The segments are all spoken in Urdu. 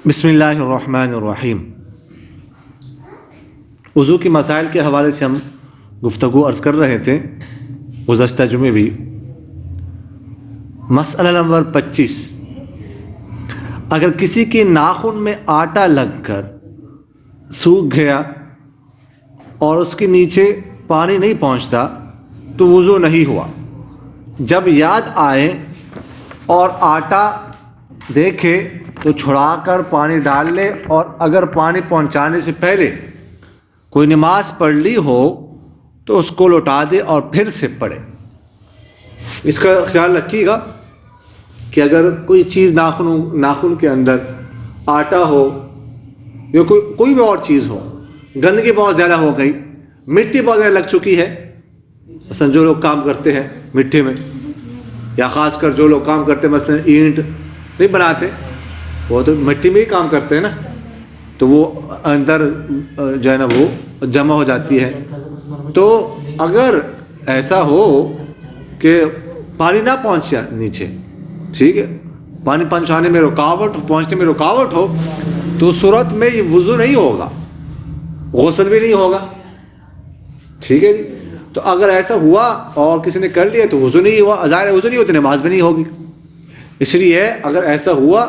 بسم اللہ الرحمن الرحیم۔ وضو کے مسائل کے حوالے سے ہم گفتگو عرض کر رہے تھے گزشتہ جمعے بھی۔ مسئلہ نمبر 25، اگر کسی کے ناخن میں آٹا لگ کر سوکھ گیا اور اس کے نیچے پانی نہیں پہنچتا تو وضو نہیں ہوا۔ جب یاد آئے اور آٹا دیکھے تو چھڑا کر پانی ڈال لے، اور اگر پانی پہنچانے سے پہلے کوئی نماز پڑھ لی ہو تو اس کو لوٹا دے اور پھر سے پڑھے۔ اس کا خیال رکھیے گا کہ اگر کوئی چیز ناخن کے اندر آٹا ہو یا کوئی بھی اور چیز ہو، گندگی بہت زیادہ ہو گئی، مٹی بہت زیادہ لگ چکی ہے، مثلا جو لوگ کام کرتے ہیں مٹی میں، یا خاص کر جو لوگ کام کرتے ہیں مثلا اینٹ نہیں بناتے، وہ تو مٹی میں ہی کام کرتے ہیں نا، تو وہ اندر جو ہے نا وہ جمع ہو جاتی ہے۔ تو اگر ایسا ہو کہ پانی نہ پہنچے نیچے، ٹھیک ہے، پانی پہنچانے میں پہنچنے میں رکاوٹ ہو، تو اس صورت میں یہ وضو نہیں ہوگا، غسل بھی نہیں ہوگا، ٹھیک ہے جی۔ تو اگر ایسا ہوا اور کسی نے کر لیا تو وضو نہیں ہوا، ظاہر وضو نہیں ہو تو نماز بھی نہیں ہوگی۔ اس لیے اگر ایسا ہوا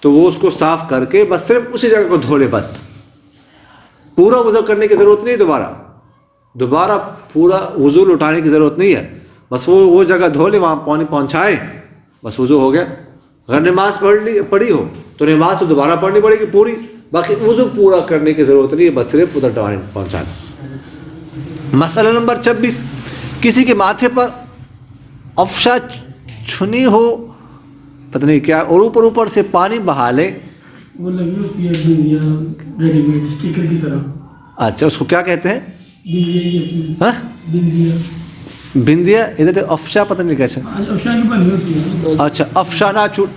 تو وہ اس کو صاف کر کے بس صرف اسی جگہ کو دھو لے، بس پورا وضو کرنے کی ضرورت نہیں، دوبارہ پورا وضو لٹانے کی ضرورت نہیں ہے، بس وہ جگہ دھو لے، وہاں پانی پہنچائے، بس وضو ہو گیا۔ اگر نماز پڑھی ہو تو نماز تو دوبارہ پڑھنی پڑے گی پوری، باقی وضو پورا کرنے کی ضرورت نہیں ہے، بس صرف ادھر پہنچانا۔ مسئلہ نمبر 26، کسی کے ماتھے پر افشا چھنی ہو، پتہ نہیں کیا، اور اوپر سے پانی بہا لے، وہ لگی ہوتی ہے بندیا ریڈی میڈ اسٹیکر کی طرح۔ اچھا، اس کو کیا کہتے ہیں؟ بندیا۔ بندیا، ادھر تو افشا پتہ نہیں کیسے۔ افشا کی بنی ہوتی ہے۔ اچھا، افشا نہ چھوٹ،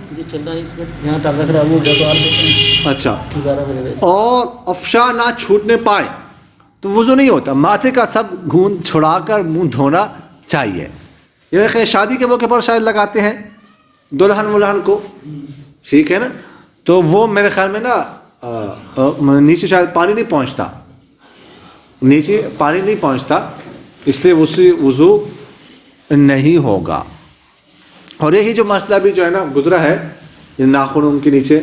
اچھا، اور افشا نہ چھوٹنے پائے تو وضو نہیں ہوتا۔ ماتھے کا سب گھون چھڑا کر منہ دھونا چاہیے۔ یہ شادی کے موقع پر شاید لگاتے ہیں دلہن کو، ٹھیک ہے نا، تو وہ میرے خیال میں نا نیچے شاید پانی نہیں پہنچتا، اس لیے وضو نہیں ہوگا۔ اور یہی جو مسئلہ بھی جو ہے نا گزرا ہے ناخن ان کے نیچے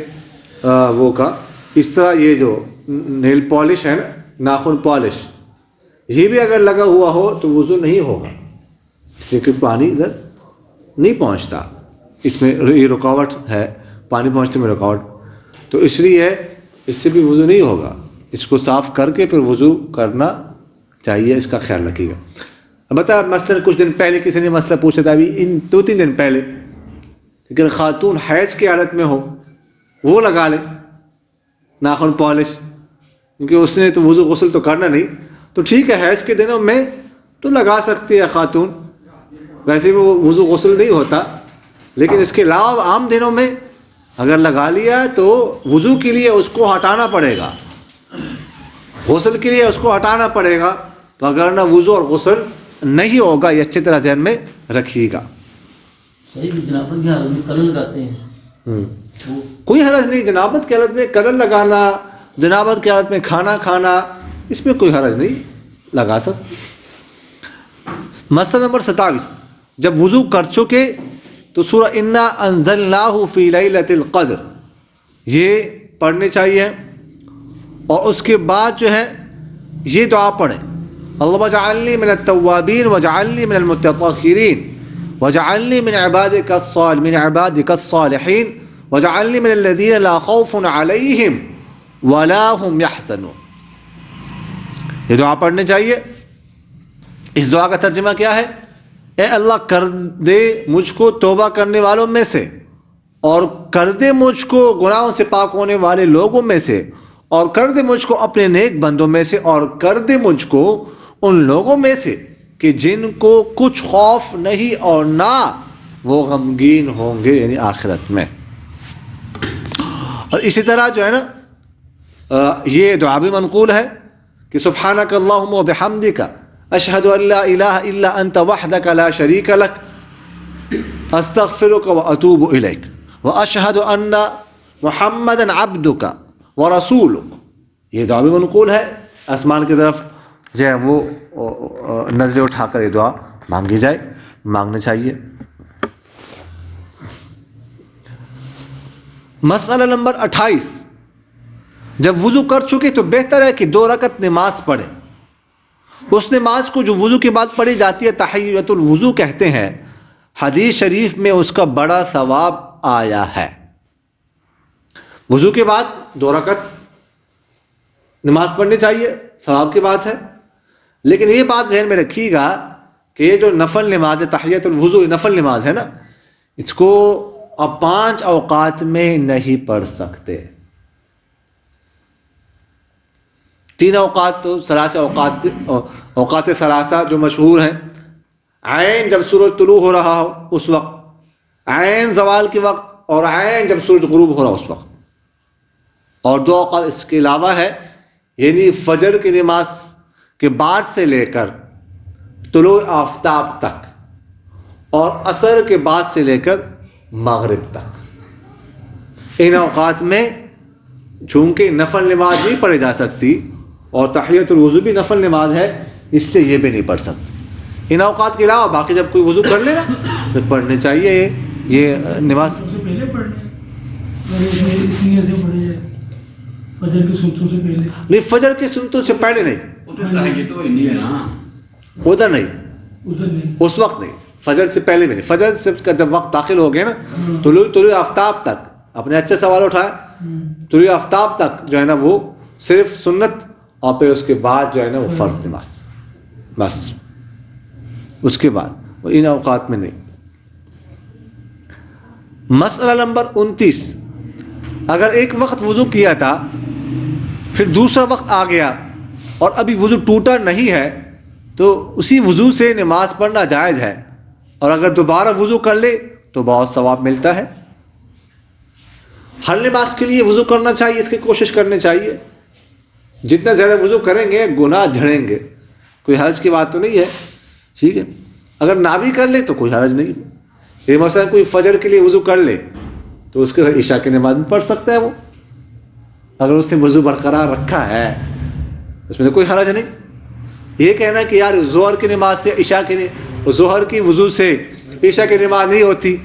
وہ کا، اس طرح یہ جو نیل پالش ہے نا، ناخن پالش، یہ بھی اگر لگا ہوا ہو تو وضو نہیں ہوگا، اس لیے کہ پانی ادھر نہیں پہنچتا، اس میں یہ رکاوٹ ہے، پانی پہنچنے میں رکاوٹ، تو اس لیے اس سے بھی وضو نہیں ہوگا۔ اس کو صاف کر کے پھر وضو کرنا چاہیے، اس کا خیال رکھیے گا۔ بتا مثلا کچھ دن پہلے کسی نے مسئلہ پوچھا تھا، ابھی ان 2-3 دن پہلے، لیکن خاتون حیض کی حالت میں ہو وہ لگا لے ناخن پالش، کیونکہ اس نے تو وضو غسل تو کرنا نہیں، تو ٹھیک ہے حیض کے دنوں میں تو لگا سکتی ہے خاتون، ویسے بھی وہ وضو غسل نہیں ہوتا، لیکن اس کے علاوہ عام دنوں میں اگر لگا لیا تو وضو کے لیے اس کو ہٹانا پڑے گا، غسل کے لیے اس کو ہٹانا پڑے گا، تو اگر نہ وضو اور غسل نہیں ہوگا، یہ اچھی طرح ذہن میں رکھیے گا۔ صحیح، جنابت کی حالت میں کلر لگاتے ہیں، کوئی حرج نہیں، جنابت کی حالت میں کلر لگانا، جنابت کی حالت میں کھانا کھانا، اس میں کوئی حرج نہیں، لگا سکتے۔ مسئلہ نمبر 27، جب وضو کر چکے تو سورہ انا انزلناہ فی لیلۃ القدر یہ پڑھنے چاہیے، اور اس کے بعد جو ہے یہ دعا پڑھیں، اللہم اجعلنی من التوابین واجعلنی من المتطہرین واجعلنی من عبادک الصالحین واجعلنی من الذین لا خوف علیہم ولا هم یحزنون۔ یہ دعا پڑھنے چاہیے۔ اس دعا کا ترجمہ کیا ہے؟ اے اللہ کر دے مجھ کو توبہ کرنے والوں میں سے، اور کر دے مجھ کو گناہوں سے پاک ہونے والے لوگوں میں سے، اور کر دے مجھ کو اپنے نیک بندوں میں سے، اور کر دے مجھ کو ان لوگوں میں سے کہ جن کو کچھ خوف نہیں اور نہ وہ غمگین ہوں گے، یعنی آخرت میں۔ اور اسی طرح جو ہے نا یہ دعا بھی منقول ہے کہ سبحانک اللہم و بحمدک اشہد ان لا الہ الا انت وحدک لا شریک لک استغفرک و اتوب الیک و اشہد ان محمدًا عبدک ورسولک، یہ دعا بھی منقول ہے، آسمان کی طرف جو ہے وہ نظریں اٹھا کر یہ دعا مانگی جائے، مانگنا چاہیے۔ مسئلہ نمبر 28، جب وضو کر چکے تو بہتر ہے کہ 2 رکعت نماز پڑھے۔ اس نماز کو جو وضو کے بعد پڑھی جاتی ہے تحیۃ الوضو کہتے ہیں، حدیث شریف میں اس کا بڑا ثواب آیا ہے۔ وضو کے بعد 2 رکعت نماز پڑھنی چاہیے، ثواب کی بات ہے، لیکن یہ بات ذہن میں رکھیے گا کہ یہ جو نفل نماز ہے تحیۃ الوضو، نفل نماز ہے نا، اس کو اب 5 اوقات میں نہیں پڑھ سکتے۔ 3 اوقات تو اوقات ثلاثہ جو مشہور ہیں، عین جب سورج طلوع ہو رہا ہو اس وقت، عین زوال کے وقت، اور عین جب سورج غروب ہو رہا اس وقت، اور 2 اوقات اس کے علاوہ ہے، یعنی فجر کی نماز کے بعد سے لے کر طلوع آفتاب تک، اور عصر کے بعد سے لے کر مغرب تک۔ ان اوقات میں چونکہ نفل نماز نہیں پڑھی جا سکتی اور تحیۃ الوضو بھی نفل نماز ہے، اس لیے یہ بھی نہیں پڑھ سکتے۔ ان اوقات کے علاوہ باقی جب کوئی وضو کر لے نا تو پڑھنے چاہیے یہ نماز۔ سب سے پہلے پڑھنا ہے، اس لیے سے پڑھے جائے فجر کی سنتوں سے پہلے نہیں، فجر کی سنتوں سے پہلے نہیں، ادھر نہیں، اس وقت نہیں، فجر سے پہلے بھی نہیں۔ فجر سے جب وقت داخل ہو گیا نا، طلوع آفتاب تک، اپنے اچھے سوال اٹھایا، طلوع آفتاب تک جو ہے نا وہ صرف سنت، اور پھر اس کے بعد جو ہے نا وہ فرض نماز، بس اس کے بعد ان اوقات میں نہیں۔ مسئلہ نمبر 29، اگر ایک وقت وضو کیا تھا پھر دوسرا وقت آ گیا اور ابھی وضو ٹوٹا نہیں ہے تو اسی وضو سے نماز پڑھنا جائز ہے، اور اگر دوبارہ وضو کر لے تو بہت ثواب ملتا ہے۔ ہر نماز کے لیے وضو کرنا چاہیے، اس کی کوشش کرنی چاہیے، جتنا زیادہ وضو کریں گے گناہ جھڑیں گے، کوئی حرج کی بات تو نہیں ہے، ٹھیک ہے۔ اگر نہ بھی کر لے تو کوئی حرج نہیں، یہ مثلا کوئی فجر کے لیے وضو کر لے تو اس کے عشاء کی نماز میں پڑھ سکتا ہے وہ، اگر اس نے وضو برقرار رکھا ہے اس میں تو کوئی حرج نہیں۔ یہ کہنا کہ یار ظہر کی نماز سے ظہر کی وضو سے عشاء کی نماز نہیں ہوتی،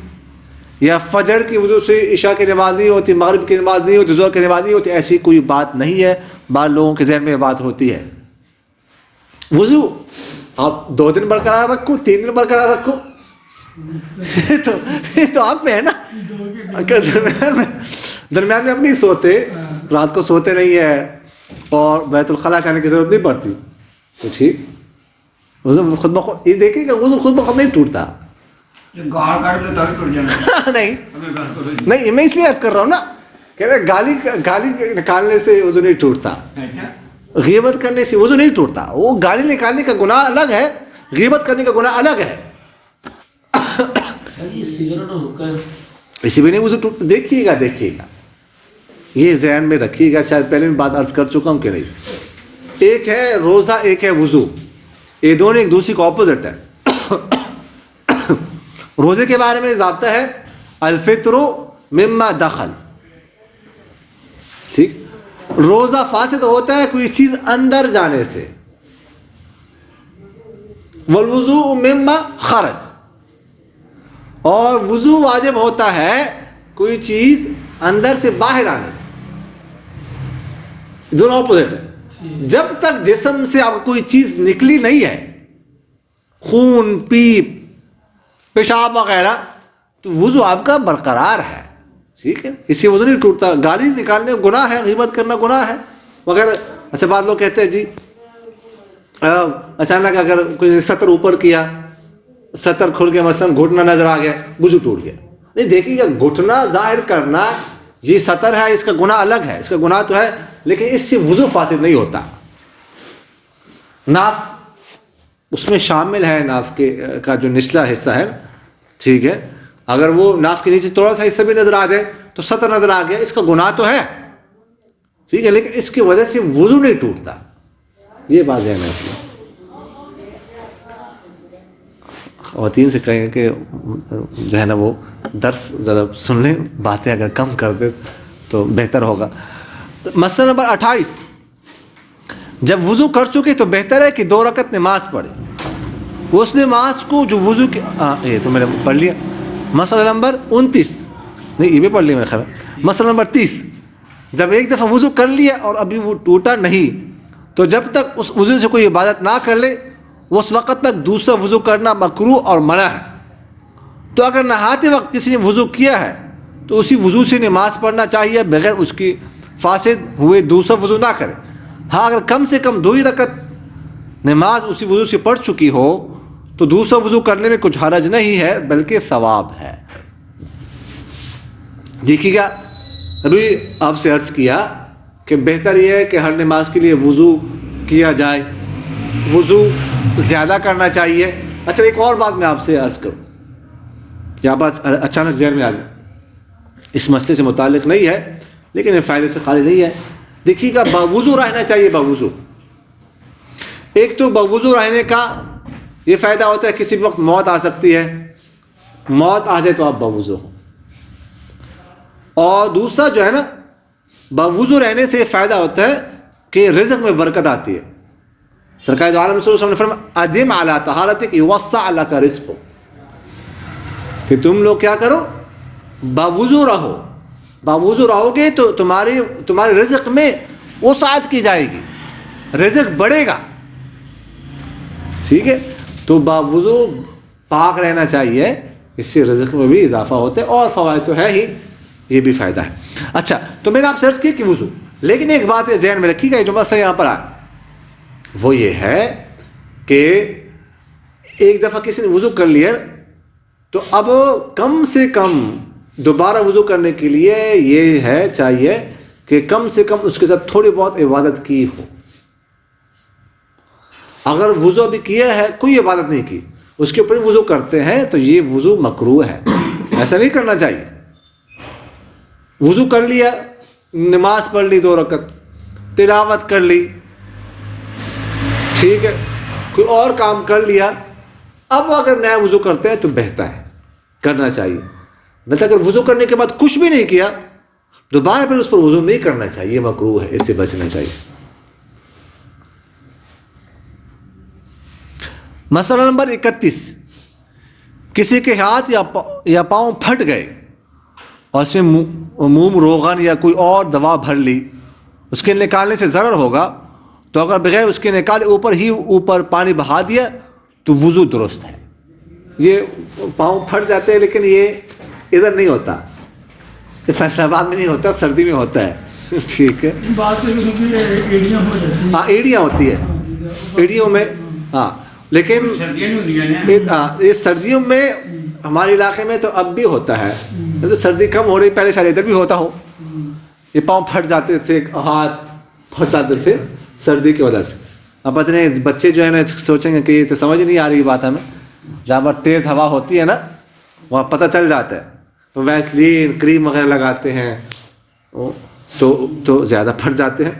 یا فجر کی وضو سے عشاء کی نماز نہیں ہوتی، مغرب کی نماز نہیں ہوتی، ظہر کی نماز نہیں ہوتی، ایسی کوئی بات نہیں ہے۔ بعض لوگوں کے ذہن میں یہ بات ہوتی ہے۔ وضو آپ 2 دن برقرار رکھو، 3 دن برقرار رکھو، تو آپ میں ہے نا، درمیان میں ہم نہیں سوتے، رات کو سوتے نہیں ہے اور بیت الخلاء جانے کی ضرورت نہیں پڑتی، تو ٹھیک، وضو خود بخود، یہ دیکھیں کہ وضو خود بخود نہیں ٹوٹتا، نہیں، میں اس لیے عرض کر رہا ہوں نا کہ گالی نکالنے سے وضو نہیں ٹوٹتا، غیبت کرنے سے وضو نہیں ٹوٹتا، وہ گالی نکالنے کا گناہ الگ ہے، غیبت کرنے کا گناہ الگ ہے، اسی میں نہیں وضو ٹوٹتا۔ دیکھیے گا، یہ ذہن میں رکھیے گا، شاید پہلے میں بات عرض کر چکا ہوں کہ نہیں۔ ایک ہے روزہ، ایک ہے وضو، یہ دونوں ایک دوسرے کو اپوزٹ ہے۔ روزے کے بارے میں ضابطہ ہے الفطر مما دخل، ٹھیک، روزہ فاسد ہوتا ہے کوئی چیز اندر جانے سے، والوضوء مما خرج، اور وضو واجب ہوتا ہے کوئی چیز اندر سے باہر آنے سے، دونوں اپوزٹ ہے۔ جب تک جسم سے اب کوئی چیز نکلی نہیں ہے، خون، پیپ، پیشاب وغیرہ، تو وضو آپ کا برقرار ہے، ٹھیک ہے، اس سے وضو نہیں ٹوٹتا۔ گالی نکالنے گناہ ہے، غیبت کرنا گناہ ہے وغیرہ۔ اچھا، بعض لوگ کہتے ہیں جی اچانک اگر کوئی سطر اوپر کیا، سطر کھل گیا، مثلا گھٹنا نظر آ گیا، وضو ٹوٹ گیا۔ نہیں، دیکھیے گا، گھٹنا ظاہر کرنا یہ سطر ہے، اس کا گناہ الگ ہے، اس کا گناہ تو ہے، لیکن اس سے وضو فاسد نہیں ہوتا۔ ناف اس میں شامل ہے، ناف کا جو نچلا حصہ ہے، ٹھیک ہے، اگر وہ ناف کے نیچے تھوڑا سا حصہ بھی نظر آ جائے تو سطر نظر آ گیا، اس کا گناہ تو ہے، ٹھیک ہے، لیکن اس کی وجہ سے وضو نہیں ٹوٹتا، یہ بات ذہن میں رکھنا۔ خواتین سے کہیں کہ جو ہے نا وہ درس ذرا سن لیں، باتیں اگر کم کر دیں تو بہتر ہوگا. مسئلہ نمبر 28, جب وضو کر چکے تو بہتر ہے کہ 2 رکعت نماز پڑھے. اس نماز کو جو وضو کی یہ تو میں نے پڑھ لیا. مسئلہ نمبر 29, نہیں یہ بھی پڑھ لیا میرے خیال میں. مسئلہ نمبر 30, جب ایک دفعہ وضو کر لیا اور ابھی وہ ٹوٹا نہیں, تو جب تک اس وضو سے کوئی عبادت نہ کر لے اس وقت تک دوسرا وضو کرنا مکروہ اور منع ہے. تو اگر نہاتے وقت کسی نے وضو کیا ہے تو اسی وضو سے نماز پڑھنا چاہیے, بغیر اس کی فاسد ہوئے دوسرا وضو نہ کرے. ہاں اگر کم سے کم 2 ہی رکعت نماز اسی وضو سے پڑھ چکی ہو تو دوسرا وضو کرنے میں کچھ حرج نہیں ہے, بلکہ ثواب ہے. دیکھیے گا, ابھی آپ سے عرض کیا کہ بہتر یہ ہے کہ ہر نماز کے لیے وضو کیا جائے, وضو زیادہ کرنا چاہیے. اچھا ایک اور بات میں آپ سے عرض کروں, یہ بات اچانک ذہن میں آ گئی, اس مسئلے سے متعلق نہیں ہے لیکن یہ فائدے سے خالی نہیں ہے. دیکھیے گا, باوضو رہنا چاہیے. باوضو, ایک تو باوضو رہنے کا یہ فائدہ ہوتا ہے کسی وقت موت آ سکتی ہے, موت آ جائے تو آپ باوضو ہو. اور دوسرا جو ہے نا, باوضو رہنے سے یہ فائدہ ہوتا ہے کہ رزق میں برکت آتی ہے. سرکار دو عالم صلی اللہ علیہ وسلم نے فرمایا ادم علی طہارتک یوسع لک رزق, کہ تم لوگ کیا کرو, باوضو رہو. باوضو رہو گے تو تمہارے رزق میں وسعت کی جائے گی, رزق بڑھے گا. ٹھیک ہے, تو باوضو پاک رہنا چاہیے, اس سے رزق میں بھی اضافہ ہوتا ہے, اور فوائد تو ہے ہی, یہ بھی فائدہ ہے. اچھا, تو میں نے آپ سے عرض کی کہ وضو, لیکن ایک بات ذہن میں رکھیے گا, جو مسئلہ یہاں پر آئے وہ یہ ہے کہ ایک دفعہ کسی نے وضو کر لیا تو اب کم سے کم دوبارہ وضو کرنے کے لیے یہ ہے چاہیے کہ کم سے کم اس کے ساتھ تھوڑی بہت عبادت کی ہو. اگر وضو ابھی کیا ہے, کوئی عبادت نہیں کی, اس کے اوپر وضو کرتے ہیں تو یہ وضو مکروہ ہے, ایسا نہیں کرنا چاہیے. وضو کر لیا, نماز پڑھ لی 2 رکعت, تلاوت کر لی, ٹھیک ہے, کوئی اور کام کر لیا, اب اگر نیا وضو کرتے ہیں تو بہتر ہے, کرنا چاہیے. بلکہ اگر وضو کرنے کے بعد کچھ بھی نہیں کیا دوبارہ پھر اس پر وضو نہیں کرنا چاہیے, مکروہ ہے, اس سے بچنا چاہیے. مسئلہ نمبر 31, کسی کے ہاتھ یا پاؤں پھٹ گئے اور اس میں موم روغن یا کوئی اور دوا بھر لی, اس کے نکالنے سے ضرر ہوگا, تو اگر بغیر اس کے نکالے اوپر پانی بہا دیا تو وضو درست ہے. یہ پاؤں پھٹ جاتے ہیں لیکن یہ ادھر نہیں ہوتا, یہ فیصل آباد میں نہیں ہوتا, سردی میں ہوتا ہے. ٹھیک ہے, ہاں ایڑیاں ہوتی ہے, ایڑیوں میں, ہاں, لیکن یہ سردیوں میں ہمارے علاقے میں تو اب بھی ہوتا ہے, تو سردی کم ہو رہی, پہلے شاید ادھر بھی ہوتا ہو. یہ پاؤں پھٹ جاتے تھے, ہاتھ پھٹ جاتے تھے سردی کی وجہ سے. اب پتہ نہیں بچے جو ہے نا سوچیں گے کہ یہ تو سمجھ نہیں آ رہی بات ہمیں, جہاں پر تیز ہوا ہوتی ہے نا وہاں پتہ چل جاتا ہے, تو ویسلین کریم وغیرہ لگاتے ہیں تو زیادہ پھٹ جاتے ہیں.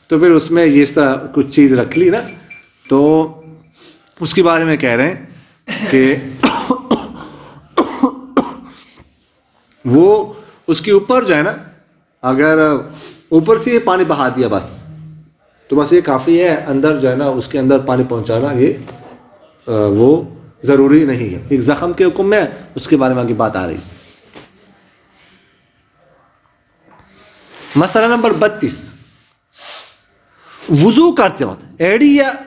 تو پھر اس میں اس طرح کچھ چیز رکھ لی نا, تو اس کے بارے میں کہہ رہے ہیں کہ وہ اس کے اوپر جو ہے نا, اگر اوپر سے یہ پانی بہا دیا بس, تو بس یہ کافی ہے. اندر جو ہے نا اس کے اندر پانی پہنچانا یہ وہ ضروری نہیں ہے. ایک زخم کے حکم میں اس کے بارے میں آگے بات آ رہی. مسئلہ نمبر 32, وضو کرتے وقت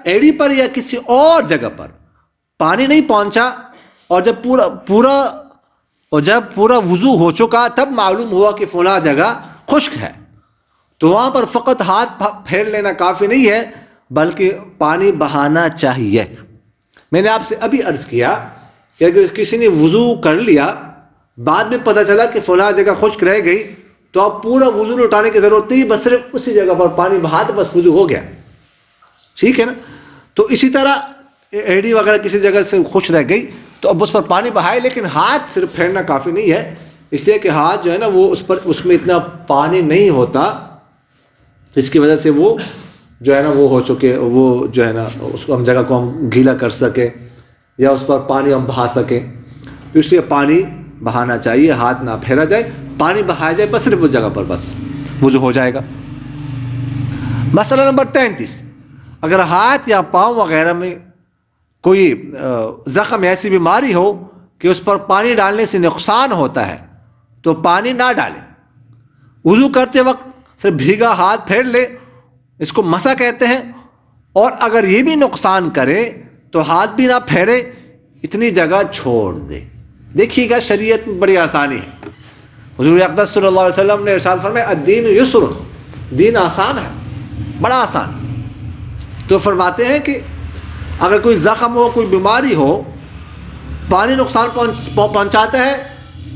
ایڑی پر یا کسی اور جگہ پر پانی نہیں پہنچا, اور جب پورا وضو ہو چکا تب معلوم ہوا کہ فلاں جگہ خشک ہے, تو وہاں پر فقط ہاتھ پھیر لینا کافی نہیں ہے, بلکہ پانی بہانا چاہیے. میں نے آپ سے ابھی عرض کیا کہ اگر کسی نے وضو کر لیا, بعد میں پتہ چلا کہ فلاں جگہ خشک رہ گئی, تو اب پورا وضو نہیں اٹھانے کی ضرورت نہیں, بس صرف اسی جگہ پر پانی بہا دے, بس وضو ہو گیا. ٹھیک ہے نا. تو اسی طرح ایڑی وغیرہ کسی جگہ سے خشک رہ گئی تو اب اس پر پانی بہائے, لیکن ہاتھ صرف پھیرنا کافی نہیں ہے, اس لیے کہ ہاتھ جو ہے نا وہ اس میں اتنا پانی نہیں ہوتا, اس کی وجہ سے وہ جو ہے نا وہ ہو چکے, وہ جو ہے نا اس کو ہم جگہ کو ہم گیلا کر سکیں یا اس پر پانی ہم بہا سکیں. تو اس لیے پانی بہانا چاہیے, ہاتھ نہ پھیرا جائے. پانی بہایا جائے بس صرف اس جگہ پر، بس وضو ہو جائے گا۔ مسئلہ نمبر 33، اگر ہاتھ یا پاؤں وغیرہ میں کوئی زخم ایسی بیماری ہو کہ اس پر پانی ڈالنے سے نقصان ہوتا ہے تو پانی نہ ڈالے، وضو کرتے وقت صرف بھیگا ہاتھ پھیر لے، اس کو مسح کہتے ہیں۔ اور اگر یہ بھی نقصان کرے تو ہاتھ بھی نہ پھیرے، اتنی جگہ چھوڑ دے۔ دیکھیے گا شریعت میں بڑی آسانی ہے۔ حضور اقدس صلی اللہ علیہ وسلم نے ارشاد فرمایا الدین یسر، دین آسان ہے، بڑا آسان۔ تو فرماتے ہیں کہ اگر کوئی زخم ہو، کوئی بیماری ہو، پانی نقصان پہنچاتا ہے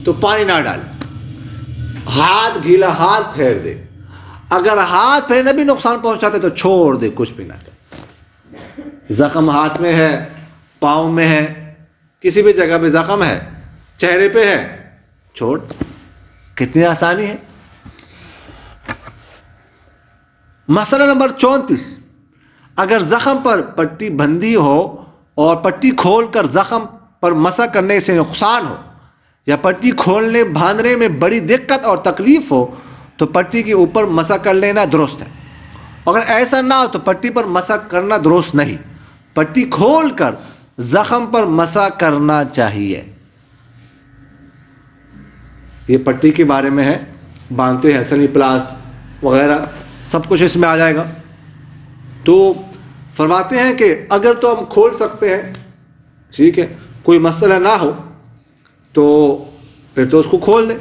تو پانی نہ ڈالے، ہاتھ گیلا ہاتھ پھیر دے۔ اگر ہاتھ پھیرنا بھی نقصان پہنچاتا ہے تو چھوڑ دے، کچھ بھی نہ کرے۔ زخم ہاتھ میں ہے، پاؤں میں ہے، کسی بھی جگہ پہ زخم ہے، چہرے پہ ہے، چھوڑ۔ کتنی آسانی ہے۔ مسئلہ نمبر 34، اگر زخم پر پٹی بندھی ہو اور پٹی کھول کر زخم پر مسح کرنے سے نقصان ہو، یا پٹی کھولنے باندھنے میں بڑی دقت اور تکلیف ہو تو پٹی کے اوپر مسح کر لینا درست ہے۔ اگر ایسا نہ ہو تو پٹی پر مسح کرنا درست نہیں، پٹی کھول کر زخم پر مسح کرنا چاہیے۔ یہ پٹی کے بارے میں ہے، باندھتے ہیں سلی پلاسٹ وغیرہ سب کچھ اس میں آ جائے گا۔ تو فرماتے ہیں کہ اگر تو ہم کھول سکتے ہیں، ٹھیک ہے، کوئی مسئلہ نہ ہو تو پھر تو اس کو کھول دیں،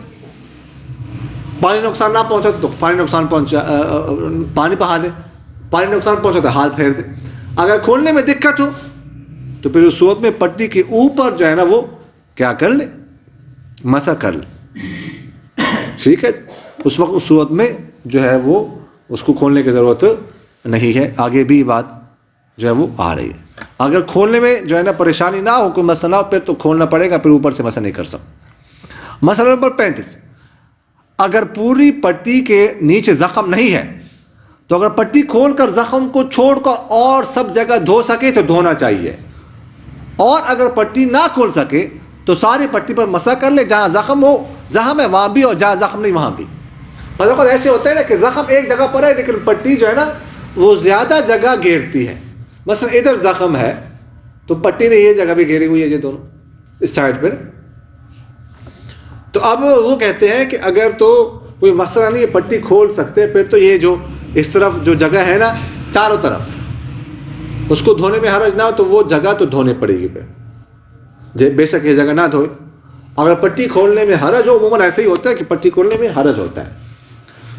پانی نقصان نہ پہنچا تو پانی بہا دے، پانی نقصان پہنچا تو ہاتھ پھیر دے۔ اگر کھولنے میں دقت ہو تو پھر اس صورت میں پٹی کے اوپر جو ہے نا وہ کیا کر لے، مسح کر لے، ٹھیک ہے۔ اس وقت اس صورت میں جو ہے وہ اس کو کھولنے کی ضرورت نہیں ہے۔ آگے بھی بات جو ہے وہ آ رہی ہے۔ اگر کھولنے میں جو ہے نا پریشانی نہ ہو، کوئی مسئلہ ہو، پھر تو کھولنا پڑے گا، پھر اوپر سے مسح نہیں کر سکتا۔ مسئلہ نمبر 35، اگر پوری پٹی کے نیچے زخم نہیں ہے تو اگر پٹی کھول کر زخم کو چھوڑ کر اور سب جگہ دھو سکے تو دھونا چاہیے، اور اگر پٹی نہ کھول سکے تو ساری پٹی پر مسح کر لے، جہاں زخم ہو زخم ہے وہاں بھی، اور جہاں زخم نہیں وہاں بھی۔ بعض اوقات ایسے ہوتا ہے نا کہ زخم ایک جگہ پر ہے لیکن پٹی جو ہے نا وہ زیادہ جگہ گھیرتی ہے۔ مثلا ادھر زخم ہے تو پٹی نے یہ جگہ بھی گھیری ہوئی ہے، یہ دونوں اس سائڈ پہ۔ تو اب وہ کہتے ہیں کہ اگر تو کوئی مسئلہ نہیں ہے، پٹی کھول سکتے، پھر تو یہ جو اس طرف جو جگہ ہے نا چاروں طرف، اس کو دھونے میں حرج نہ ہو تو وہ جگہ تو دھونے پڑے گی پھر، بے شک یہ جگہ نہ دھوئے۔ اگر پٹی کھولنے میں حرج ہو، عموماً ایسا ہی ہوتا ہے کہ پٹی کھولنے میں حرج ہوتا ہے،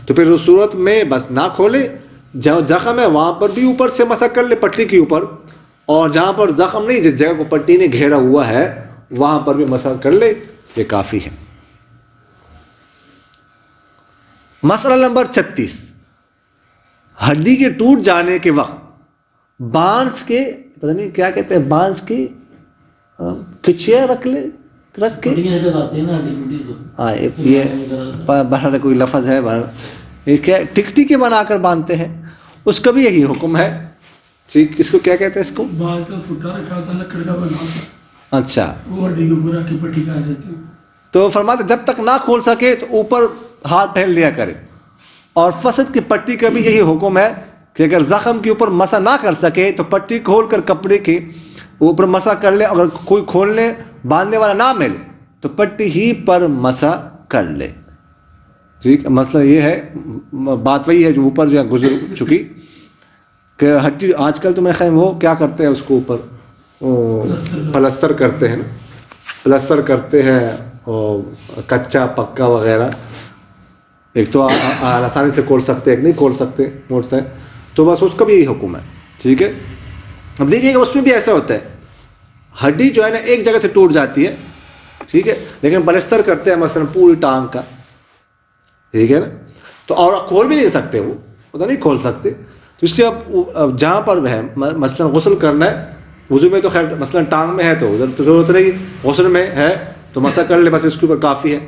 تو پھر اس صورت میں بس نہ کھولے، جہاں زخم ہے وہاں پر بھی اوپر سے مسح کر لے پٹی کے اوپر، اور جہاں پر زخم نہیں، جس جگہ کو پٹی نے گھیرا ہوا ہے وہاں پر بھی مسح کر لے، یہ کافی ہے۔ مسئلہ نمبر 36، ہڈی کے ٹوٹ جانے کے وقت بانس کے پتہ نہیں کیا کہتے ہیں، بانس کی کچیا رکھ کے باہر کوئی لفظ ہے، یہ کیا ٹکٹی کے بنا کر باندھتے ہیں، اس کا بھی یہی حکم ہے۔ ٹھیک، اس کو کیا کہتے ہیں؟ اس کو بعض کا فٹا رکھا ہوتا ہے لکڑ کا بنا ہوتا، اچھا، وہ ہڈی کے اوپر رکھ کے پٹی کر دیتے ہیں۔ تو فرماتے جب تک نہ کھول سکے تو اوپر ہاتھ پھیر لیا کرے۔ اور فسد کی پٹی کا بھی یہی حکم ہے کہ اگر زخم کے اوپر مسح نہ کر سکے تو پٹی کھول کر کپڑے کے اوپر مسح کر لے، اگر کوئی کھولنے باندھنے والا نہ ملے تو پٹی ہی پر مسح کر لے۔ ٹھیک، مسئلہ یہ ہے، بات وہی ہے جو اوپر جو ہے گزر چکی کہ ہڈی آج کل تو میرے خیال وہ کیا کرتے ہیں، اس کو اوپر پلستر کرتے ہیں نا، پلستر کرتے ہیں، اور کچا پکا وغیرہ، ایک تو آسانی سے کھول سکتے ایک نہیں کھول سکتے موڑتے ہیں، تو بس اس کا بھی یہی حکم ہے۔ ٹھیک ہے، اب دیکھیے کہ اس میں بھی ایسا ہوتا ہے، ہڈی جو ہے نا ایک جگہ سے ٹوٹ جاتی ہے، ٹھیک ہے، لیکن پلستر کرتے ہیں مثلا پوری ٹانگ کا، ٹھیک ہے نا، تو اور کھول بھی نہیں سکتے، وہ تو نہیں کھول سکتے، تو اس لیے اب جہاں پر ہے مثلا غسل کرنا ہے، وضو میں تو خیر مثلا ٹانگ میں ہے تو ادھر تو ضرورت نہیں، غسل میں ہے تو مسح کر لے، بس اس کے اوپر کافی ہے۔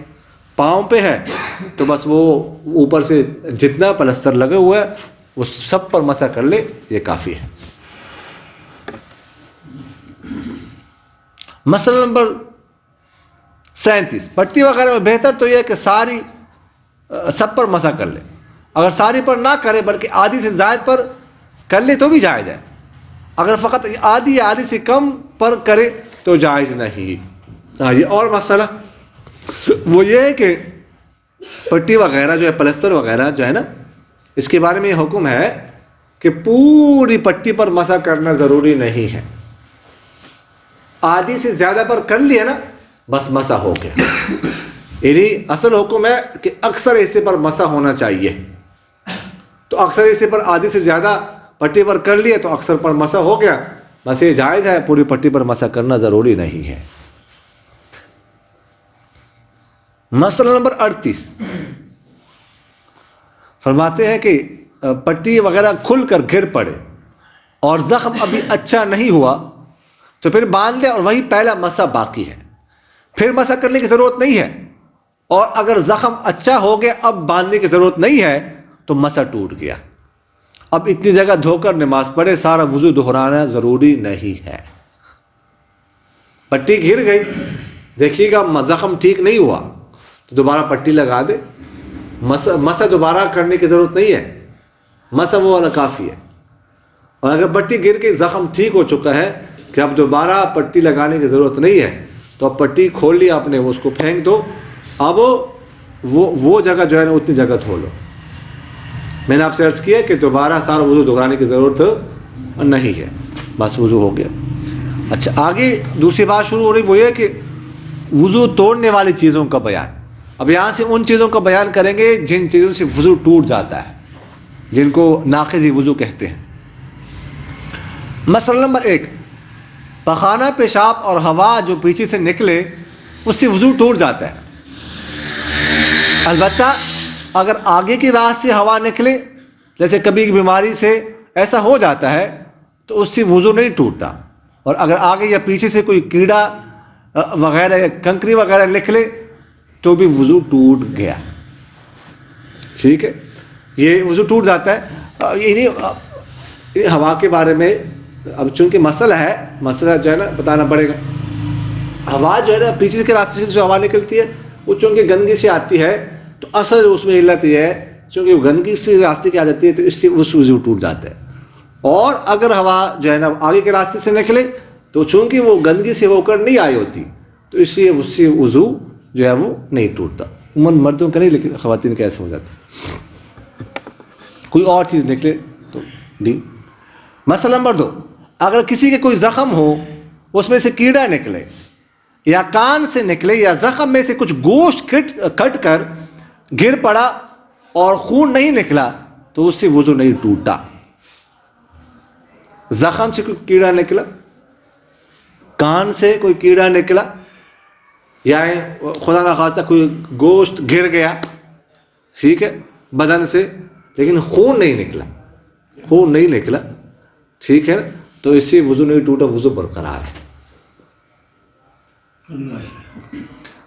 پاؤں پہ ہے تو بس وہ اوپر سے جتنا پلستر لگے ہوئے ہے وہ سب پر مسح کر لے، یہ کافی ہے۔ مسئلہ نمبر 37، پٹی وغیرہ میں بہتر تو یہ ہے کہ ساری سب پر مسح کر لے. اگر ساری پر نہ کرے بلکہ آدھی سے زائد پر کر لے تو بھی جائز ہے. اگر فقط آدھی یا آدھی سے کم پر کرے تو جائز نہیں. ہاں جی. اور مسئلہ وہ یہ ہے کہ پٹی وغیرہ جو ہے, پلستر وغیرہ جو ہے نا, اس کے بارے میں یہ حکم ہے کہ پوری پٹی پر مسح کرنا ضروری نہیں ہے. آدھی سے زیادہ پر کر لیا نا, بس مسح ہو گیا. یعنی اصل حکم ہے کہ اکثر حصے پر مسح ہونا چاہیے. تو اکثر حصے پر آدھی سے زیادہ پٹی پر کر لیے تو اکثر پر مسح ہو گیا, بس یہ جائز ہے. پوری پٹی پر مسح کرنا ضروری نہیں ہے. مسئلہ نمبر 38 فرماتے ہیں کہ پٹی وغیرہ کھل کر گر پڑے اور زخم ابھی اچھا نہیں ہوا تو پھر باندھ لے, اور وہی پہلا مسح باقی ہے. پھر مسح کرنے کی ضرورت نہیں ہے. اور اگر زخم اچھا ہو گیا, اب باندھنے کی ضرورت نہیں ہے تو مسح ٹوٹ گیا. اب اتنی جگہ دھو کر نماز پڑھے, سارا وضو دہرانا ضروری نہیں ہے. پٹی گر گئی, دیکھیے گا زخم ٹھیک نہیں ہوا تو دوبارہ پٹی لگا دے. مسح دوبارہ کرنے کی ضرورت نہیں ہے, مسح وہ والا کافی ہے. اور اگر پٹی گر کے زخم ٹھیک ہو چکا ہے کہ اب دوبارہ پٹی لگانے کی ضرورت نہیں ہے تو اب پٹی کھول لیا آپ نے, اس کو پھینک دو. اب وہ جگہ جو ہے نا اتنی جگہ دھو لو. میں نے آپ سے عرض کیا کہ دوبارہ سارا وضو دہرانے کی ضرورت نہیں ہے, بس وضو ہو گیا. اچھا, آگے دوسری بات شروع ہو رہی, وہ یہ کہ وضو توڑنے والی چیزوں کا بیان. اب یہاں سے ان چیزوں کا بیان کریں گے جن چیزوں سے وضو ٹوٹ جاتا ہے, جن کو ناقض وضو کہتے ہیں. مسئلہ نمبر 1, پخانہ, پیشاب اور ہوا جو پیچھے سے نکلے اس سے وضو ٹوٹ جاتا ہے. البتہ اگر آگے کی راہ سے ہوا نکلے, جیسے کبھی بیماری سے ایسا ہو جاتا ہے, تو اس سے وضو نہیں ٹوٹتا. اور اگر آگے یا پیچھے سے کوئی کیڑا وغیرہ یا کنکری وغیرہ نکلے تو بھی وضو ٹوٹ گیا. ٹھیک ہے, یہ وضو ٹوٹ جاتا ہے. یہ ہوا کے بارے میں اب چونکہ مسئلہ ہے, مسئلہ جو ہے نا بتانا پڑے گا. ہوا جو ہے نا پیچھے کے راستے سے جو ہوا نکلتی ہے وہ چونکہ گندگی سے آتی ہے, تو اصل اس میں علت یہ ہے چونکہ وہ گندگی سے راستے کی آ جاتی ہے تو اس لیے وضو ٹوٹ جاتا ہے. اور اگر ہوا جو ہے نا آگے کے راستے سے نکلے تو چونکہ وہ گندگی سے ہو کر نہیں آئی ہوتی تو اس لیے اس سے وضو جو ہے وہ نہیں ٹوٹتا. عموماً مردوں کا نہیں, لیکن خواتین کا ایسا ہو جاتا. کوئی اور چیز نکلے تو ڈی. مسئلہ نمبر 2, اگر کسی کے کوئی زخم ہو, اس میں سے کیڑا نکلے یا کان سے نکلے یا زخم میں سے کچھ گوشت کٹ کر گر پڑا اور خون نہیں نکلا تو اس سے وضو نہیں ٹوٹا. زخم سے کوئی کیڑا نکلا, کان سے کوئی کیڑا نکلا, یا خدا نخواستہ کوئی گوشت گر گیا, ٹھیک ہے, بدن سے, لیکن خون نہیں نکلا, ٹھیک ہے نا, تو اس سے وضو نہیں ٹوٹا, وضو برقرار ہے.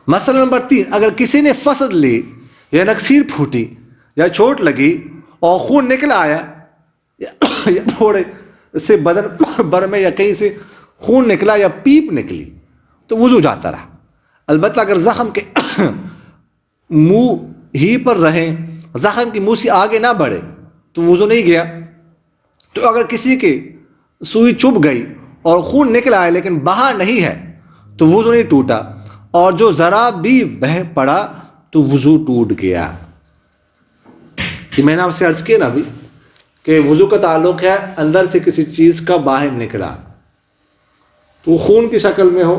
مسئلہ نمبر 3, اگر کسی نے فسد لی یا نکسیر پھوٹی یا چوٹ لگی اور خون نکل آیا یا پھوڑے سے بدن بر میں یا کہیں سے خون نکلا یا پیپ نکلی تو وضو جاتا رہا. البتہ اگر زخم کے منہ ہی پر رہیں, زخم کی منہ سے آگے نہ بڑھے تو وضو نہیں گیا. تو اگر کسی کے سوئی چبھ گئی اور خون نکل آیا لیکن بہا نہیں ہے تو وضو نہیں ٹوٹا, اور جو ذرا بھی بہہ پڑا تو وضو ٹوٹ گیا. یہ میں نے آپ سے عرض کیا نا ابھی کہ وضو کا تعلق ہے اندر سے کسی چیز کا باہر نکلا, تو وہ خون کی شکل میں ہو,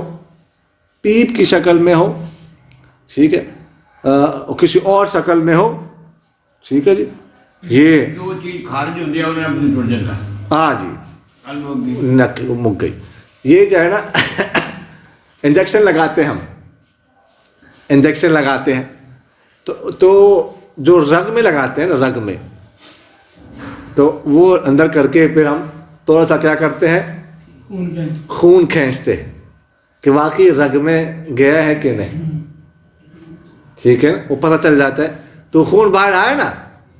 پیپ کی شکل میں ہو, ٹھیک ہے, کسی اور شکل میں ہو, ٹھیک ہے جی. یہ جو چیز خارج ہوتی ہے انہیں ٹوٹ جاتا ہے. ہاں جی, مک گئی. یہ جو ہے نا انجیکشن لگاتے ہیں, ہم انجیکشن لگاتے ہیں تو جو رگ میں لگاتے ہیں نا, رگ میں, تو وہ اندر کر کے پھر ہم تھوڑا سا کیا کرتے ہیں, خون کھینچتے ہیں کہ واقعی رگ میں گیا ہے کہ نہیں, ٹھیک ہے نا, وہ پتہ چل جاتا ہے. تو خون باہر آیا نا,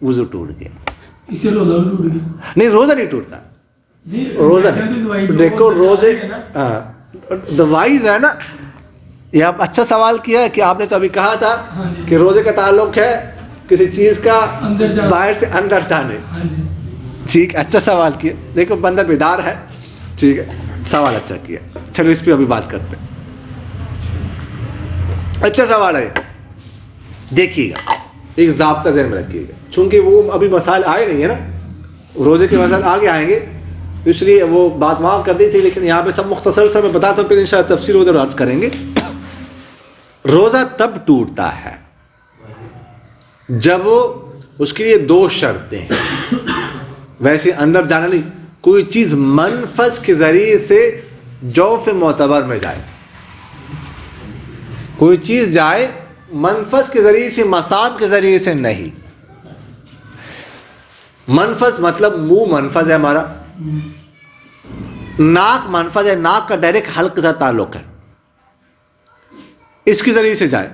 وضو ٹوٹ گیا. اس سے روزہ بھی ٹوٹ گیا. نہیں, روزہ نہیں ٹوٹتا. روزہ دیکھو, روزے دوائی جو ہے نا, یہ آپ اچھا سوال کیا ہے کہ آپ نے تو ابھی کہا تھا کہ روزے کا تعلق ہے کسی چیز کا اندر جانے. باہر سے اندر جانے. ہاں جی. ٹھیک, اچھا سوال کیا. دیکھو بندہ بیدار ہے, ٹھیک ہے, سوال اچھا کیا. چلو اس پہ ابھی بات کرتے ہیں. اچھا سوال ہے. دیکھیے گا, ایک ضابطہ ذہن میں رکھیے گا, چونکہ وہ ابھی مسائل آئے نہیں ہیں نا, روزے کے مسائل آگے آئیں گے, اس لیے وہ بات وہاں کرنی تھی, لیکن یہاں پہ سب مختصر سے میں بتاتا ہوں, پھر انشاءاللہ تفصیل ادھر عرض کریں گے. روزہ تب ٹوٹتا ہے جب اس کے لیے 2 شرطیں ہیں. ویسے اندر جانا نہیں, کوئی چیز منفذ کے ذریعے سے جوف معتبر میں جائے. کوئی چیز جائے منفذ کے ذریعے سے, مسام کے ذریعے سے نہیں. منفذ مطلب منہ منفذ ہے ہمارا, ناک منفذ ہے, ناک کا ڈائریکٹ حلق کے ساتھ تعلق ہے, اس کے ذریعے سے جائے,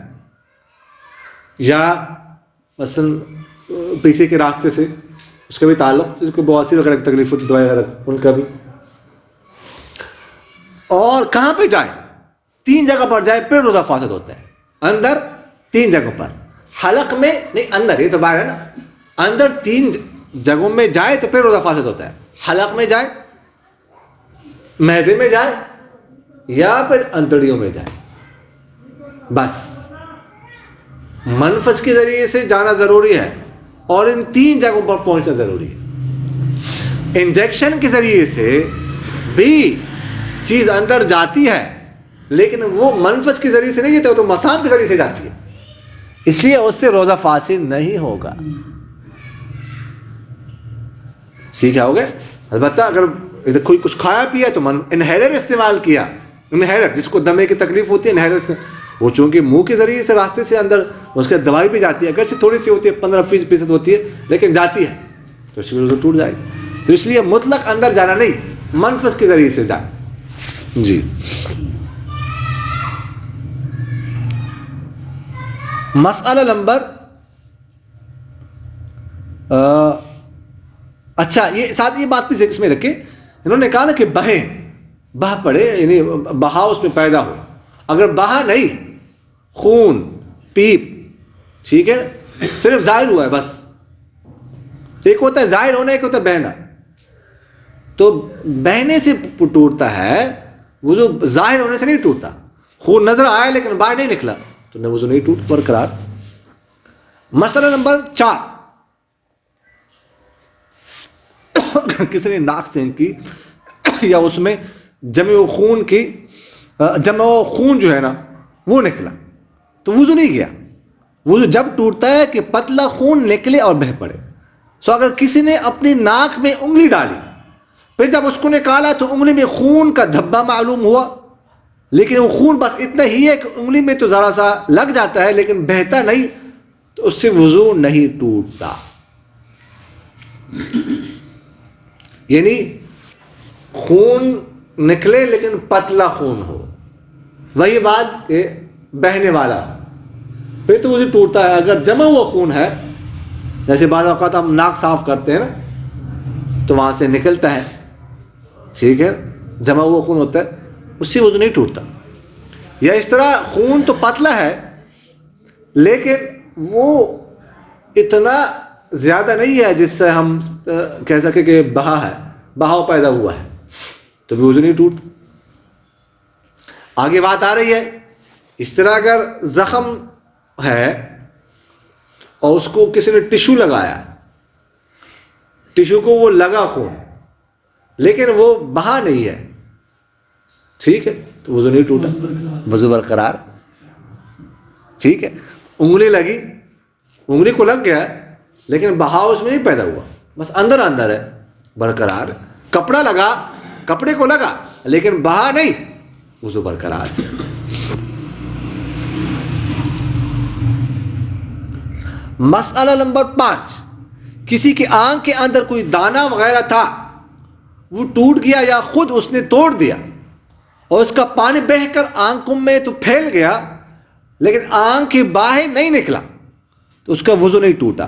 یا مثلا پیچھے کے راستے سے اس کا بھی تعلق, جس کو بواسیر وغیرہ کی تکلیف ہوتی, دوائی وغیرہ ان کا بھی. اور کہاں پہ جائے؟ 3 جگہ پر جائے پھر روزہ فاسد ہوتا ہے. اندر 3 جگہوں پر, حلق میں نہیں, اندر, یہ تو باہر ہے نا, اندر 3 جگہوں میں جائے تو پھر روزہ فاسد ہوتا ہے. حلق میں جائے, معدے میں جائے, یا پھر انتڑیوں میں جائے. بس منفذ کے ذریعے سے جانا ضروری ہے, اور ان 3 جگہوں پر پہنچنا ضروری ہے. انجیکشن کے ذریعے سے بھی چیز اندر جاتی ہے, لیکن وہ منفذ کے ذریعے سے نہیں جاتا, تو مسام کے ذریعے سے جاتی ہے, اس لیے اس سے روزہ فاسد نہیں ہوگا. سیکھا ہوگا. البتہ اگر کوئی کچھ کھایا پیا تو انہیلر استعمال کیا, انہیلر جس کو دمے کی تکلیف ہوتی ہے, انہیلر سے وہ چونکہ منہ کے ذریعے سے راستے سے اندر اس کے دوائی بھی جاتی ہے, اگرچہ تھوڑی سی ہوتی ہے, 15% ہوتی ہے, لیکن جاتی ہے, تو اس کی وجہ سے ٹوٹ جائے گی. تو اس لیے مطلق اندر جانا نہیں, منفذ کے ذریعے سے جائے. جی مسئلہ نمبر اچھا, یہ ساتھ یہ بات بھی اس میں رکھے, انہوں نے کہا نا کہ بہہ پڑے, یعنی بہا اس میں پیدا ہو. اگر بہا نہیں, خون پیپ, ٹھیک ہے, صرف ظاہر ہوا ہے بس. ایک ہوتا ہے ظاہر ہونا, ایک ہوتا ہے بہنا. تو بہنے سے ٹوٹتا ہے وضو, ظاہر ہونے سے نہیں ٹوٹتا. خون نظر آیا لیکن باہر نہیں نکلا تو نہ وضو نہیں ٹوٹ, برقرار. مسئلہ نمبر 4, کسی نے ناک سین کی یا اس میں جمع خون جو ہے نا وہ نکلا, تو وضو نہیں گیا. وضو جب ٹوٹتا ہے کہ پتلا خون نکلے اور بہہ پڑے. سو اگر کسی نے اپنی ناک میں انگلی ڈالی, پھر جب اس کو نکالا تو انگلی میں خون کا دھبا معلوم ہوا, لیکن وہ خون بس اتنا ہی ہے کہ انگلی میں تو ذرا سا لگ جاتا ہے لیکن بہتا نہیں, تو اس سے وضو نہیں ٹوٹتا. یعنی خون نکلے لیکن پتلا خون ہو, وہی بات کہ بہنے والا, پھر تو وضو ٹوٹتا ہے. اگر جمع ہوا خون ہے, جیسے بعض اوقات ہم ناک صاف کرتے ہیں نا, تو وہاں سے نکلتا ہے, ٹھیک ہے, جمع ہوا خون ہوتا ہے, اس سے وضو نہیں ٹوٹتا. یا اس طرح خون تو پتلا ہے لیکن وہ اتنا زیادہ نہیں ہے جس سے ہم کہہ سکیں کہ بہاؤ پیدا ہوا ہے, تو بھی وضو نہیں ٹوٹتا. آگے بات آ رہی ہے, اس طرح اگر زخم ہے اور اس کو کسی نے ٹیشو لگایا, ٹیشو کو وہ لگا خون لیکن وہ بہا نہیں ہے, ٹھیک ہے, تو وضو نہیں ٹوٹا, وضو برقرار. ٹھیک ہے, انگلی لگی, انگلی کو لگ گیا لیکن بہاؤ اس میں نہیں پیدا ہوا, بس اندر اندر ہے, برقرار. کپڑا لگا, کپڑے کو لگا لیکن بہا نہیں, وضو برقرار. مسئلہ نمبر 5, کسی کی آنکھ کے اندر کوئی دانہ وغیرہ تھا, وہ ٹوٹ گیا یا خود اس نے توڑ دیا, اور اس کا پانی بہہ کر آنکھوں میں تو پھیل گیا لیکن آنکھ کے باہر نہیں نکلا, تو اس کا وضو نہیں ٹوٹا.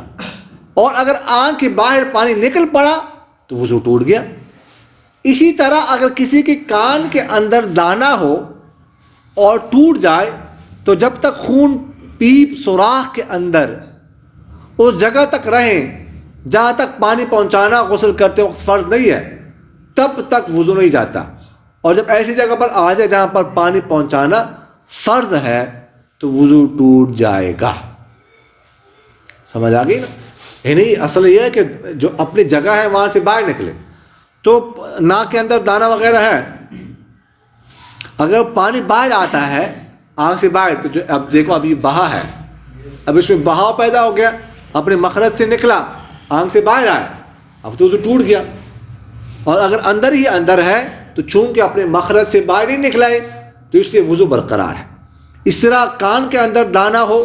اور اگر آنکھ کے باہر پانی نکل پڑا تو وضو ٹوٹ گیا. اسی طرح اگر کسی کے کان کے اندر دانہ ہو اور ٹوٹ جائے, تو جب تک خون پیپ سوراخ کے اندر اس جگہ تک رہیں جہاں تک پانی پہنچانا غسل کرتے وقت فرض نہیں ہے، تب تک وضو نہیں جاتا. اور جب ایسی جگہ پر آ جائے جہاں پر پانی پہنچانا فرض ہے تو وضو ٹوٹ جائے گا. سمجھ آ گئی نا؟ یعنی اصل یہ ہے کہ جو اپنی جگہ ہے وہاں سے باہر نکلے. تو ناک کے اندر دانہ وغیرہ ہے، اگر پانی باہر آتا ہے آنکھ سے باہر، تو اب دیکھو اب یہ بہا ہے، اب اس میں بہاؤ پیدا ہو گیا، اپنے مخرج سے نکلا، آنکھ سے باہر آیا، اب تو وضو ٹوٹ گیا. اور اگر اندر ہی اندر ہے تو چونکہ اپنے مخرج سے باہر ہی نکلا ہے تو اس لیے وضو برقرار ہے. اس طرح کان کے اندر دانہ ہو،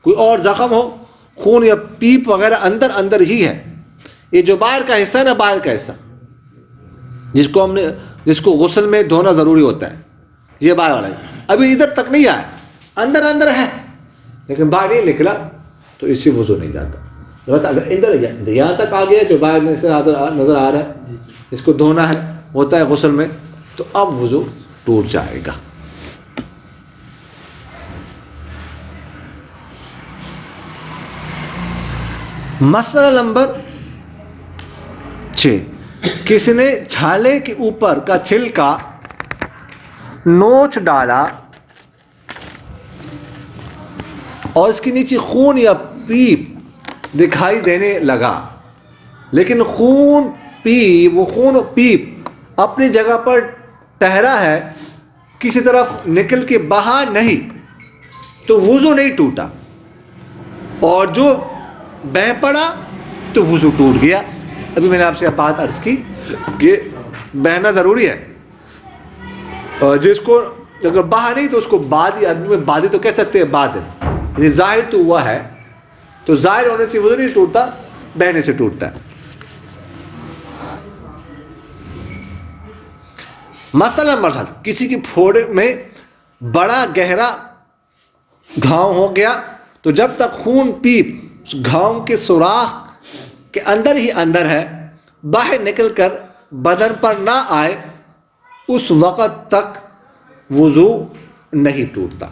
کوئی اور زخم ہو، خون یا پیپ وغیرہ اندر اندر ہی ہے، یہ جو باہر کا حصہ ہے نا، باہر کا حصہ جس کو غسل میں دھونا ضروری ہوتا ہے، یہ باہر والا ہے. ابھی ادھر تک نہیں آیا، اندر اندر ہے لیکن باہر نہیں نکلا تو اس سے وضو نہیں جاتا. اگر ادھر یہاں تک آ گیا جو باہر نظر آ رہا ہے، اس کو دھونا ہے ہوتا ہے غسل میں، تو اب وضو ٹوٹ جائے گا. مسئلہ نمبر 6، کسی نے چھالے کے اوپر کا چھلکا نوچ ڈالا اور اس کے نیچے خون یا پیپ دکھائی دینے لگا، لیکن خون و پیپ اپنی جگہ پر ٹھہرا ہے، کسی طرف نکل کے بہا نہیں، تو وضو نہیں ٹوٹا. اور جو بہہ پڑا تو وضو ٹوٹ گیا. ابھی میں نے آپ سے بات عرض کی کہ بہنا ضروری ہے، اور جس کو اگر بہا نہیں تو اس کو بادی، آدمی میں بادی تو کہہ سکتے ہیں، بادن یعنی ظاہر تو ہوا ہے، تو ظاہر ہونے سے وضو نہیں ٹوٹتا، بہنے سے ٹوٹتا ہے. مسئلہ نمبر 7، کسی کی پھوڑے میں بڑا گہرا گھاؤں ہو گیا تو جب تک خون پیپ گھاؤں کے سوراخ کے اندر ہی اندر ہے، باہر نکل کر بدن پر نہ آئے، اس وقت تک وضو نہیں ٹوٹتا.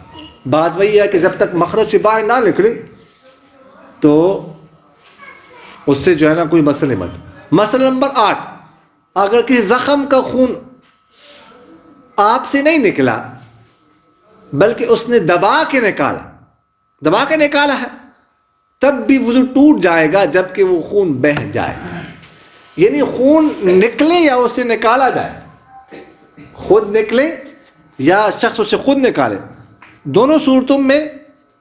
بات وہی ہے کہ جب تک مخرج سے باہر نہ نکلے تو اس سے جو ہے نا کوئی مسئلہ نہیں بنتا. مسئلہ نمبر 8، اگر کسی زخم کا خون آپ سے نہیں نکلا بلکہ اس نے دبا کے نکالا ہے، تب بھی وضو ٹوٹ جائے گا جبکہ وہ خون بہہ جائے. یعنی خون نکلے یا اسے نکالا جائے، خود نکلے یا شخص اسے خود نکالے، دونوں صورتوں میں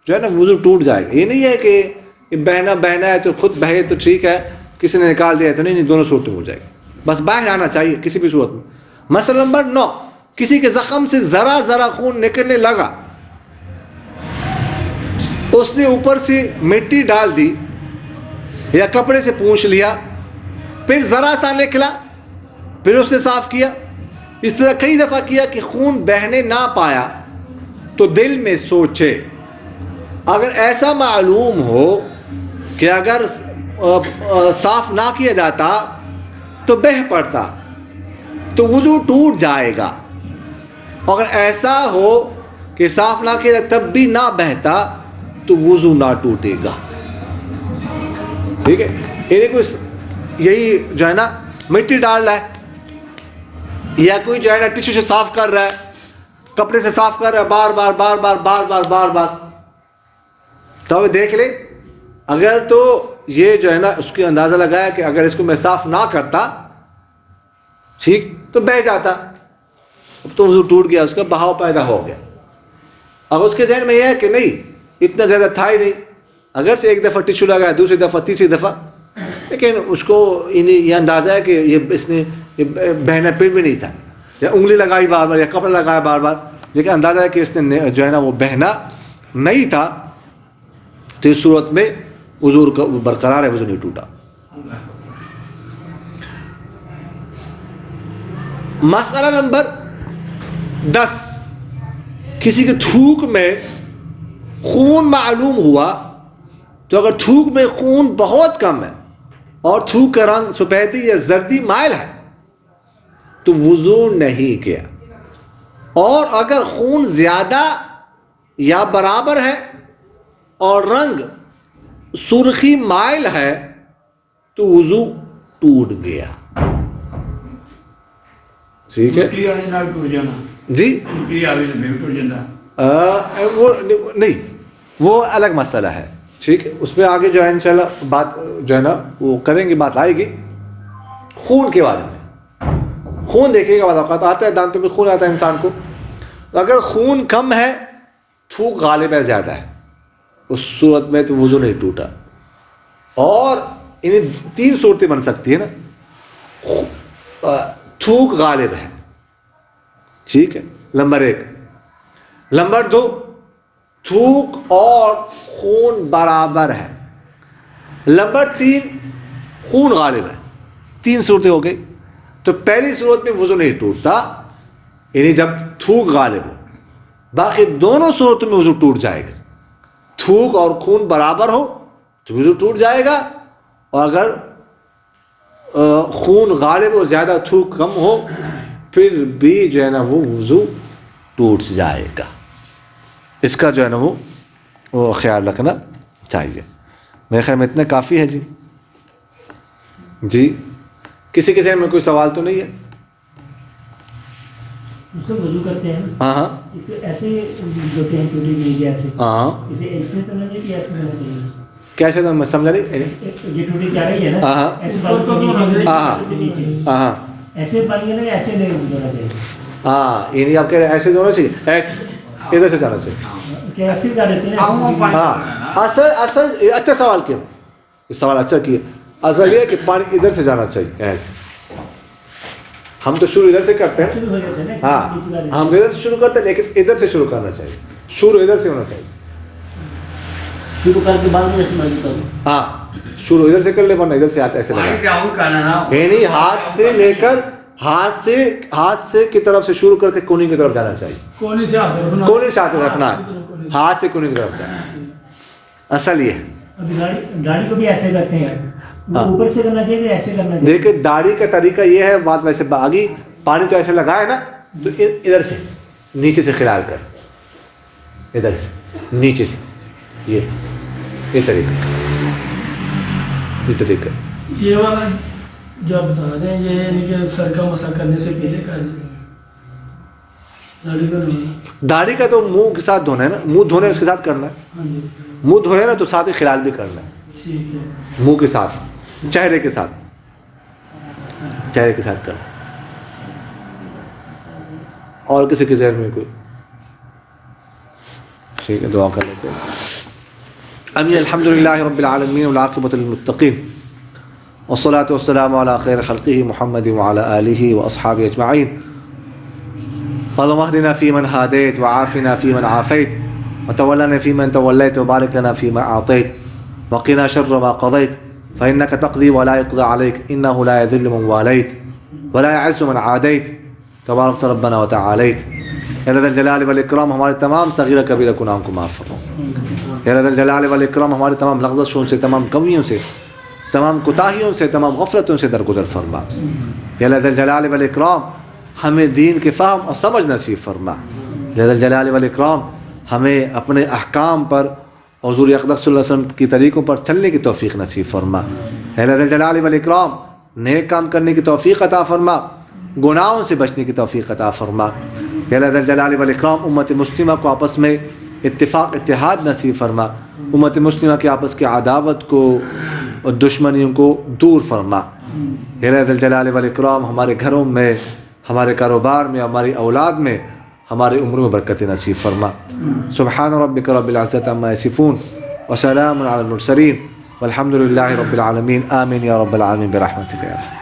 جو ہے نا وضو ٹوٹ جائے گا. یہ نہیں ہے کہ بہنا ہے تو خود بہے تو ٹھیک ہے، کسی نے نکال دیا تو نہیں، دونوں صورتوں میں ہو جائے گا، بس باہر آنا چاہیے کسی بھی صورت میں. مسئلہ نمبر 9، کسی کے زخم سے ذرا خون نکلنے لگا، اس نے اوپر سے مٹی ڈال دی یا کپڑے سے پونچھ لیا، پھر ذرا سا نکلا، پھر اس نے صاف کیا، اس طرح کئی دفعہ کیا کہ خون بہنے نہ پایا، تو دل میں سوچے اگر ایسا معلوم ہو کہ اگر صاف نہ کیا جاتا تو بہہ پڑتا تو وضو ٹوٹ جائے گا، اگر ایسا ہو کہ صاف نہ کیا تب بھی نہ بہتا تو وضو نہ ٹوٹے گا. ٹھیک ہے، یہی جو ہے نا مٹی ڈال رہا ہے یا کوئی جو ہے نا ٹشو سے صاف کر رہا ہے، کپڑے سے صاف کر رہا ہے، بار بار تو دیکھ لے، اگر تو یہ جو ہے نا اس کی اندازہ لگایا کہ اگر اس کو میں صاف نہ کرتا ٹھیک تو بہہ جاتا، اب تو وضو ٹوٹ گیا، اس کا بہاؤ پیدا ہو گیا. اب اس کے ذہن میں یہ ہے کہ نہیں اتنا زیادہ تھا ہی نہیں، اگرچہ ایک دفعہ ٹشو لگایا، دوسری دفعہ، تیسری دفعہ، لیکن اس کو یہ اندازہ ہے کہ اس نے بہنا پھر بھی نہیں تھا، یا انگلی لگائی بار بار یا کپڑا لگایا بار بار، لیکن اندازہ ہے کہ اس نے جو ہے نا وہ بہنا نہیں تھا، تو اس صورت میں وضو برقرار ہے، وضو نہیں ٹوٹا. مسئلہ نمبر 10، کسی کے تھوک میں خون معلوم ہوا تو اگر تھوک میں خون بہت کم ہے اور تھوک کا رنگ سفیدی یا زردی مائل ہے تو وضو نہیں کیا، اور اگر خون زیادہ یا برابر ہے اور رنگ سرخی مائل ہے تو وضو ٹوٹ گیا. ٹھیک ہے ٹوٹی والے نال ٹوٹ جانا, جی. ٹوٹی والے میں ٹوٹ جاتا. وہ نہیں, وہ الگ مسئلہ ہے. ٹھیک ہے, اس پہ آگے جو ہے انشاءاللہ بات جو ہے نا وہ کریں گے, بات آئے گی خون کے بارے میں. خون دیکھیے گا, بعض اوقات آتا ہے دانتوں میں خون آتا ہے انسان کو. اگر خون کم ہے, تھوک غالب ہے, زیادہ ہے, اس صورت میں تو وضو نہیں ٹوٹا. اور انہیں 3 صورتیں بن سکتی ہے نا. تھوک غالب ہے, ٹھیک ہے, نمبر 1. نمبر 2, تھوک اور خون برابر ہے. نمبر 3, خون غالب ہے. 3 صورتیں ہو گئی. تو پہلی صورت میں وضو نہیں ٹوٹتا, یعنی جب تھوک غالب ہو. باقی دونوں صورتوں میں وضو ٹوٹ جائے گا. تھوک اور خون برابر ہو تو وضو ٹوٹ جائے گا, اور اگر خون غالب ہو, زیادہ تھوک کم ہو, پھر بھی جو ہے نا وہ وضو ٹوٹ جائے گا. اس کا جو ہے نا وہ خیال رکھنا چاہیے. میرے خیال میں اتنا کافی ہے. جی کسی کے ذہن میں کوئی سوال تو نہیں ہے؟ وضو کرتے ہیں ہاں ہاں ایسے ہوتے ہیں ٹوٹی ہوئی جیسے, ہاں. اسے ایسے تو نہیں کہ ایسے ہونا چاہیے. کیسے تو میں سمجھا نہیں. یہ ٹوٹی جا رہی ہے نا, ہاں ایسے بالوں کے نیچے ہاں ایسے پانی ہے نا, ایسے نہیں ہونا چاہیے. ہاں, یعنی آپ کہہ رہے ہیں ایسے ہونا چاہیے, ایسے ادھر سے جانا چاہیے. کہ ایسے کر دیتے ہیں نا. ہاں اصل اچھا سوال کیا, یہ سوال اچھا کیا. اصل یہ ہے کہ پانی ادھر سے جانا چاہیے ایسے. ہم تو شروع ادھر سے کرتے ہیں. شروع ہو جاتے ہیں نا, ہاں ہم ادھر سے شروع کرتے ہیں, لیکن ادھر سے شروع کرنا چاہیے. شروع ادھر سے ہونا چاہیے. شروع کر کے بعد میں استعمال کروں. ہاں شروع ادھر سے کر لے, ورنہ ادھر سے ہاتھ ایسے لگا, یعنی ہاتھ سے لے کر ہاتھ سے کی طرف سے شروع کر کے کونی کی طرف جانا چاہیے. کونی سے ہاتھ رکھنا, کونی سے ہاتھ رکھنا ہے, ہاتھ سے کونی کی طرف جانا. اصل یہ ہے. ابھی داڑھی کو بھی ایسے کرتے ہیں, اوپر سے کرنا چاہیے ایسے کرنا چاہیے. دیکھیں داڑھی کا طریقہ یہ ہے, بات ویسے آگی پانی تو ایسے لگائے نا, تو ادھر سے نیچے سے خلال کر, ادھر سے نیچے سے, یہ طریقہ, یہ طریقہ. یہ والا جو آپ بتا رہے ہیں, یہ یعنی کہ سر کا مسا کرنے سے پہلے کا داڑھی کا دھونا. داڑھی کا تو منہ کے ساتھ دھونا ہے نا, منہ دھونا اس کے ساتھ کرنا ہے. منہ دھونا نا تو ساتھ ہی خلال بھی کرنا ہے, ٹھیک ہے. منہ کے ساتھ, چہرے کے ساتھ, چہرے کے ساتھ کرنا. اور کسی کے ذہن میں کوئی؟ ٹھیک ہے, دعا کر لیتے ہیں. امین. الحمدللہ رب العالمین والعاقبۃ للمتقین والصلاة والسلام على خیر خلقہ محمد وعلى آلہ واصحابہ اجمعین. اللهم اهدنا فيمن هاديت وعافنا فيمن عافيت وتولنا فيمن توليت وبارك لنا فيما أعطيت وقنا شر ما قضيت فإنك تقضي ولا يقضى عليك إنه لا يذل من واليت ولا يعز من عاديت تبارك ربنا وتعاليت. یا ذا الجلال والإکرام ہمارے تمام صغیرہ کبیرہ گناہوں کو معاف فرما. یا ذا الجلال والإکرام ہمارے تمام لغزشوں سے, تمام کمیوں سے, تمام کوتاہیوں سے, تمام غفلتوں سے درگزر فرما. یا ذا الجلال والإکرام ہمیں دین کے فہم اور سمجھ نصیب فرما. یا ذا الجلال والإکرام ہمیں اپنے احکام پر حضور اقدس صلی اللہ علیہ وسلم کی طریقوں پر چلنے کی توفیق نصیب فرما. یا ذا الجلال والإکرام نیک کام کرنے کی توفیق عطا فرما, گناہوں سے بچنے کی توفیق عطا فرما. یا ذا الجلال والإکرام امت مسلمہ کو آپس میں اتفاق اتحاد نصیب فرما. امت مسلمہ کی آپس کی عداوت کو اور دشمنیوں کو دور فرما. یا ذا الجلال والإکرام ہمارے گھروں میں, ہمارے کاروبار میں, ہماری اولاد میں, ہماری عمر میں برکت نصیب فرما. سبحان ربک رب العزت عما یصفون وسلام علی المرسلین والحمد للہ رب العالمین. آمین یا رب العالمین برحمتک یا رحمۃ.